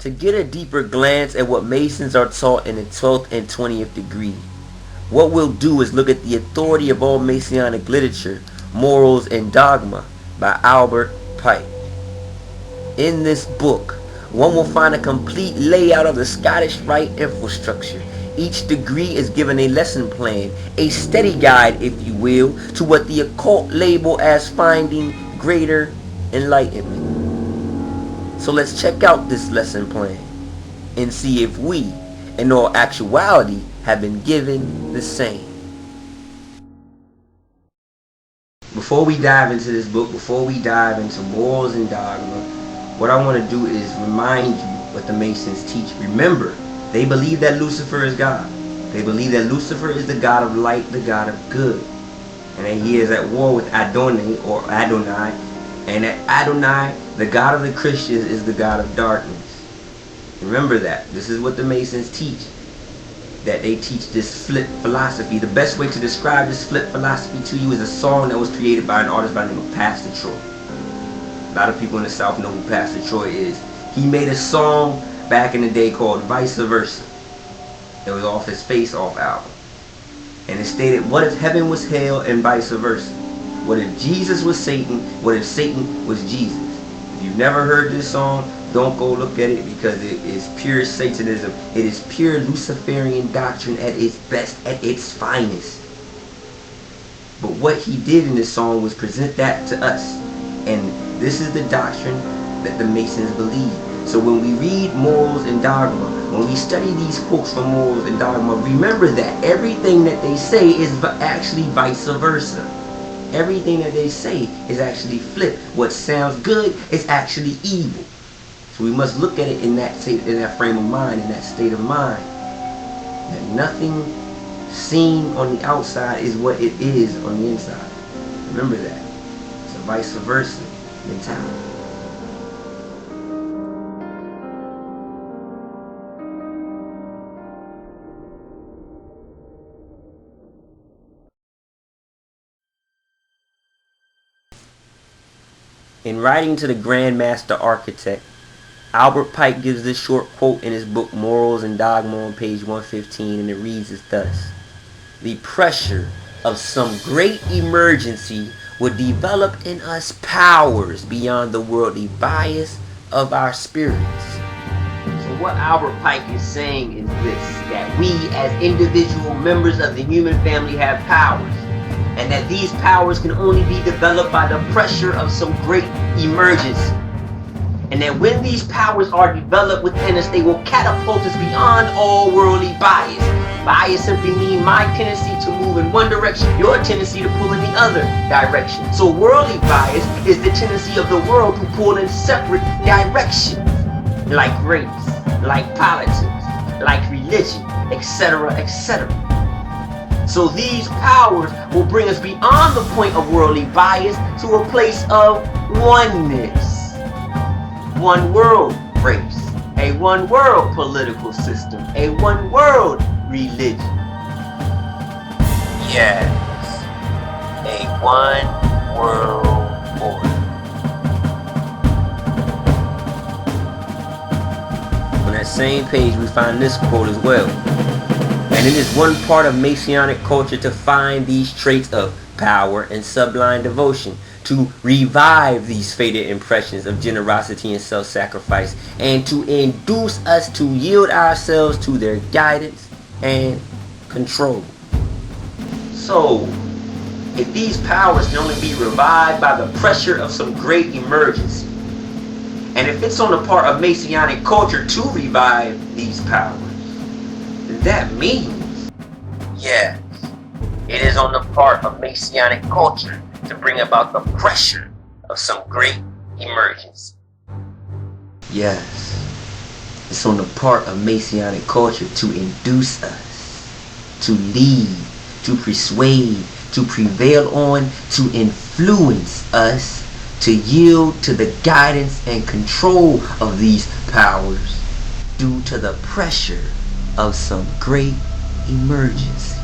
To get a deeper glance at what Masons are taught in the 12th and 20th degree, what we'll do is look at The Authority of All Masonic Literature, Morals and Dogma by Albert Pike. In this book, one will find a complete layout of the Scottish Rite infrastructure. Each degree is given a lesson plan, a study guide, if you will, to what the occult label as finding greater enlightenment. So let's check out this lesson plan and see if we, in all actuality, have been given the same. Before we dive into this book, before we dive into Morals and Dogma, what I want to do is remind you what the Masons teach. Remember, they believe that Lucifer is God. They believe that Lucifer is the god of light, the god of good. And that he is at war with Adonai, or Adonai. And that Adonai, the god of the Christians, is the god of darkness. Remember that. This is what the Masons teach. That they teach this flip philosophy. The best way to describe this flip philosophy to you is a song that was created by an artist by the name of Pastor Troy. A lot of people in the South know who Pastor Troy is. He made a song back in the day called Vice Versa. It was off his Face Off album. And it stated, what if heaven was hell and vice versa? What if Jesus was Satan? What if Satan was Jesus? If you've never heard this song, don't go look at it, because it is pure Satanism. It is pure Luciferian doctrine at its best, at its finest. But what he did in this song was present that to us. And this is the doctrine that the Masons believe. So when we read Morals and Dogma, when we study these quotes from Morals and Dogma, remember that everything that they say is actually vice versa. Everything that they say is actually flipped. What sounds good is actually evil. So we must look at it in that frame of mind, in that state of mind. That nothing seen on the outside is what it is on the inside. Remember that. It's a vice versa mentality. In writing to the Grand Master Architect, Albert Pike gives this short quote in his book Morals and Dogma on page 115, and it reads as thus: the pressure of some great emergency will develop in us powers beyond the worldly bias of our spirits. So what Albert Pike is saying is this, that we as individual members of the human family have powers, and that these powers can only be developed by the pressure of some great emergency. And that when these powers are developed within us, they will catapult us beyond all worldly bias. Bias simply means my tendency to move in one direction, your tendency to pull in the other direction. So worldly bias is the tendency of the world to pull in separate directions, like race, like politics, like religion, etc., etc. So these powers will bring us beyond the point of worldly bias to a place of oneness. One world race, a one world political system, a one world religion. Yes, a one world order. On that same page we find this quote as well. And it is one part of Masonic culture to find these traits of power and sublime devotion, to revive these faded impressions of generosity and self-sacrifice, and to induce us to yield ourselves to their guidance and control. So, if these powers can only be revived by the pressure of some great emergency, and if it's on the part of Masonic culture to revive these powers, that means, yes, it is on the part of Masonic culture to bring about the pressure of some great emergency. Yes, it's on the part of Masonic culture to induce us, to lead, to persuade, to prevail on, to influence us, to yield to the guidance and control of these powers due to the pressure of some great emergency.